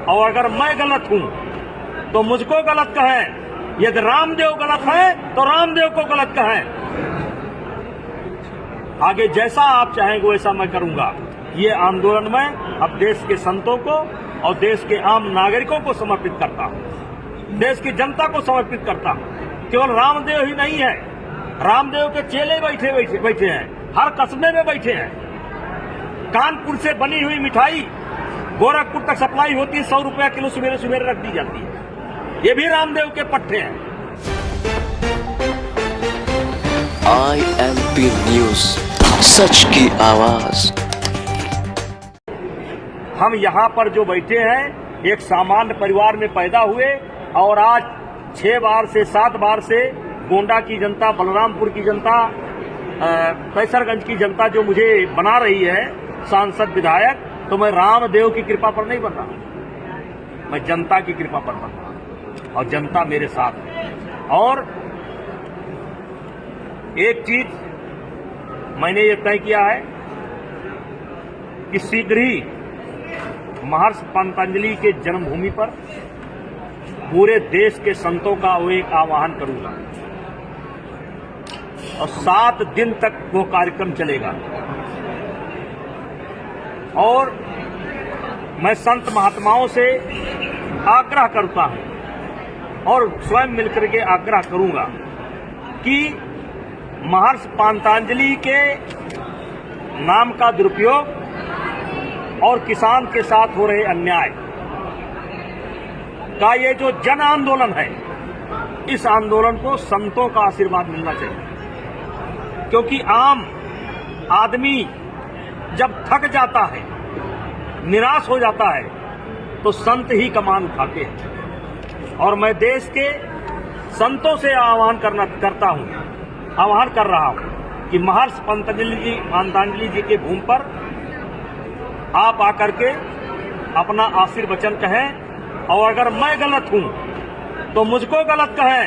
और अगर मैं गलत हूं तो मुझको गलत कहें, यदि रामदेव गलत है तो रामदेव को गलत कहें। आगे जैसा आप चाहेंगे वैसा मैं करूंगा। ये आंदोलन मैं अब देश के संतों को और देश के आम नागरिकों को समर्पित करता हूं, देश की जनता को समर्पित करता हूं। केवल रामदेव ही नहीं है, रामदेव के चेले बैठे हैं, हर कस्बे में बैठे हैं। कानपुर से बनी हुई मिठाई गोरखपुर तक सप्लाई होती है, 100 रुपया किलो सवेरे सवेरे रख दी जाती है। ये भी रामदेव के पट्टे हैं। IMP न्यूज, सच की आवाज। हम यहाँ पर जो बैठे हैं एक सामान्य परिवार में पैदा हुए और आज 6 बार से 7 बार से गोंडा की जनता, बलरामपुर की जनता, कैसरगंज की जनता जो मुझे बना रही है सांसद विधायक, तो मैं रामदेव की कृपा पर नहीं बन रहा, मैं जनता की कृपा पर बन रहा और जनता मेरे साथ है। और एक चीज मैंने ये तय किया है कि शीघ्र ही महर्षि पतंजलि के जन्मभूमि पर पूरे देश के संतों का वो एक आह्वान करूंगा और 7 दिन तक वो कार्यक्रम चलेगा। और मैं संत महात्माओं से आग्रह करता हूं और स्वयं मिलकर के आग्रह करूंगा कि महर्षि पतंजलि के नाम का दुरुपयोग और किसान के साथ हो रहे अन्याय का ये जो जन आंदोलन है, इस आंदोलन को संतों का आशीर्वाद मिलना चाहिए। क्योंकि आम आदमी जब थक जाता है, निराश हो जाता है, तो संत ही कमान उठाते हैं। और मैं देश के संतों से आह्वान कर रहा हूं कि महर्षि पतंजलि जी के भूमि पर आप आकर के अपना आशीर्वचन कहें। और अगर मैं गलत हूं तो मुझको गलत कहें,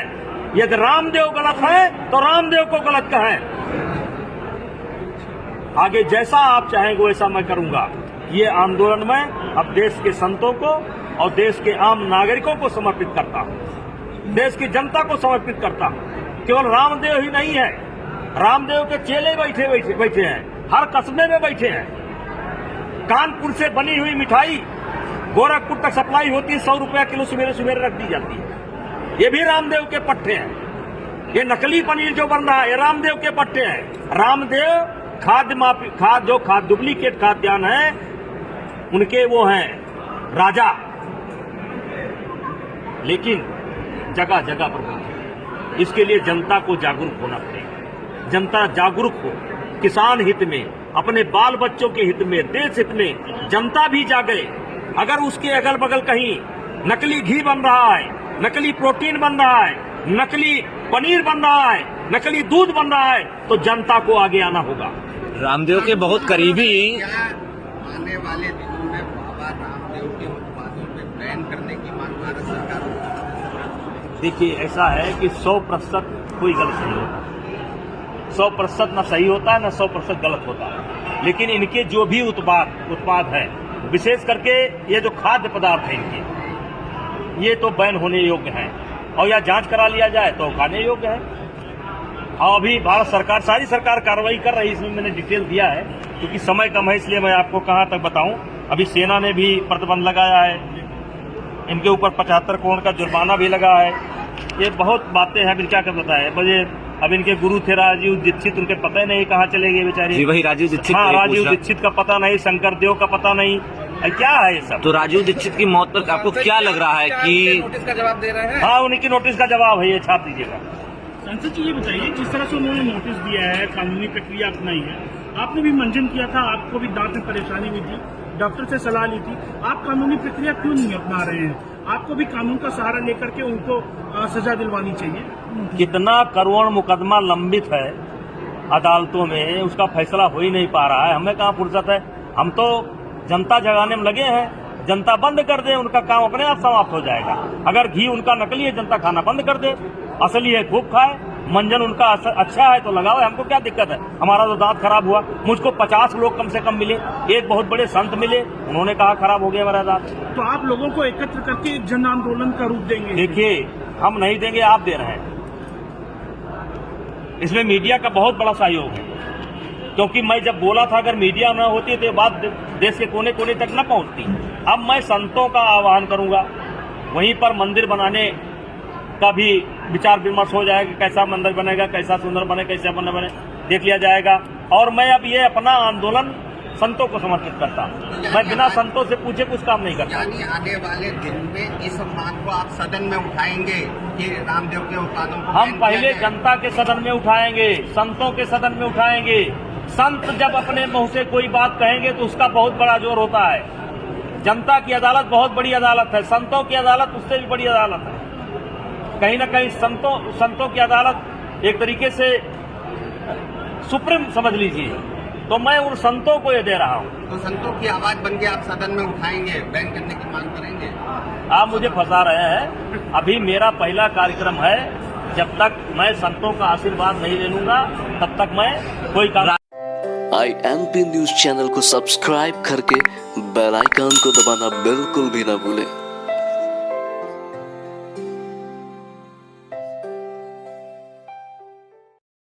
यदि रामदेव गलत है तो रामदेव को गलत कहें। आगे जैसा आप चाहेंगे वैसा मैं करूंगा। ये आंदोलन मैं अब देश के संतों को और देश के आम नागरिकों को समर्पित करता हूं, देश की जनता को समर्पित करता हूं। केवल रामदेव ही नहीं है, रामदेव के चेले बैठे हैं, हर कस्बे में बैठे हैं। कानपुर से बनी हुई मिठाई गोरखपुर तक सप्लाई होती है, 100 रुपया किलो सवेरे सवेरे रख दी जाती है। ये भी रामदेव के पट्टे हैं। ये नकली पनीर जो बन रहा है, ये रामदेव के पट्टे हैं। रामदेव डुप्लीकेट खाद्यान्न है, उनके वो हैं राजा। लेकिन जगह जगह पर इसके लिए जनता को जागरूक होना पड़ेगा। जनता जागरूक हो, किसान हित में, अपने बाल बच्चों के हित में, देश हित में जनता भी जागे। अगर उसके अगल बगल कहीं नकली घी बन रहा है, नकली प्रोटीन बन रहा है, नकली पनीर बन रहा है, नकली दूध बन रहा है, तो जनता को आगे आना होगा। रामदेव के बहुत करीबी आने वाले दिनों में बाबा रामदेव के उत्पादों पे बैन करने की मांग भारत सरकार को। देखिए, ऐसा है कि 100% कोई गलत नहीं होता, 100% न सही होता है, न 100% गलत होता है। लेकिन इनके जो भी उत्पाद है, विशेष करके ये जो खाद्य पदार्थ है इनके, ये तो बैन होने योग्य हैं और या जांच करा लिया जाए तो खाने योग्य है। और अभी भारत सरकार, सारी सरकार कार्रवाई कर रही है, इसमें मैंने डिटेल दिया है। क्योंकि समय कम है इसलिए मैं आपको कहां तक बताऊं। अभी सेना ने भी प्रतिबंध लगाया है, इनके ऊपर 75 करोड़ का जुर्माना भी लगा है। ये बहुत बातें हैं, क्या कर बताया मुझे। अब इनके गुरु थे राजीव दीक्षित, उनके पता ही नहीं कहाँ चले गए बेचारे। जी वही राजीव दीक्षित। हाँ, राजीव दीक्षित का पता नहीं, शंकर देव का पता नहीं, क्या है ये सब। तो राजीव दीक्षित की मौत पर आपको क्या लग रहा है कि नोटिस का जवाब दे रहे हैं? हाँ, उनकी नोटिस का जवाब है, ये छाप दीजिएगा। संसद जी, ये बताइए, जिस तरह से उन्होंने नोटिस दिया है, कानूनी प्रक्रिया अपनाई है, आपने भी मंजन किया था, आपको भी दांत में परेशानी हुई थी, डॉक्टर से सलाह ली थी, आप कानूनी प्रक्रिया क्यों नहीं अपना रहे हैं? आपको भी कानून का सहारा लेकर के उनको सजा दिलवानी चाहिए। कितना करोड़ मुकदमा लंबित है अदालतों में, उसका फैसला हो ही नहीं पा रहा है। हमें कहाँ फुर्सत है? हम तो जनता जगाने में लगे हैं। जनता बंद कर दे, उनका काम अपने आप समाप्त हो जाएगा। अगर घी उनका नकली है, जनता खाना बंद कर दे, असली है खूब खाए। मंजन उनका अच्छा है तो लगाओ, हमको क्या दिक्कत है। हमारा तो दांत खराब हुआ, मुझको 50 लोग कम से कम मिले, एक बहुत बड़े संत मिले, उन्होंने कहा खराब हो गया मेरा दांत। तो आप लोगों को एकत्र करके एक जन आंदोलन का रूप देंगे? देखिए, हम नहीं देंगे, आप दे रहे हैं। इसमें मीडिया का बहुत बड़ा सहयोग है, क्योंकि मैं जब बोला था अगर मीडिया न होती तो ये बात देश के कोने कोने तक न पहुंचती। अब मैं संतों का आह्वान करूंगा, वहीं पर मंदिर बनाने का भी विचार विमर्श हो जाएगा, कैसा मंदिर बनेगा, कैसा सुंदर बने, कैसा बने देख लिया जाएगा। और मैं अब ये अपना आंदोलन संतों को समर्पित करता हूँ, मैं बिना संतों से पूछे कुछ काम नहीं करता। यानी आने वाले दिन में इस बात को आप सदन में उठाएंगे कि रामदेव के उत्पादों को हम पहले जनता के सदन में उठाएंगे, संतों के सदन में उठाएंगे। संत जब अपने मुंह से कोई बात कहेंगे तो उसका बहुत बड़ा जोर होता है। जनता की अदालत बहुत बड़ी अदालत है, संतों की अदालत उससे भी बड़ी अदालत है। कहीं ना कहीं संतों की अदालत एक तरीके से सुप्रीम समझ लीजिए, तो मैं उन संतों को ये दे रहा हूँ। तो संतों की आवाज बन के आप सदन में उठाएंगे, बैन करने की मांग करेंगे? आप मुझे फंसा रहे हैं। अभी मेरा पहला कार्यक्रम है, जब तक मैं संतों का आशीर्वाद नहीं ले लूंगा तब तक मैं कोई काम। IMP न्यूज चैनल को सब्सक्राइब करके बेल आइकन को दबाना बिल्कुल भी ना भूलें।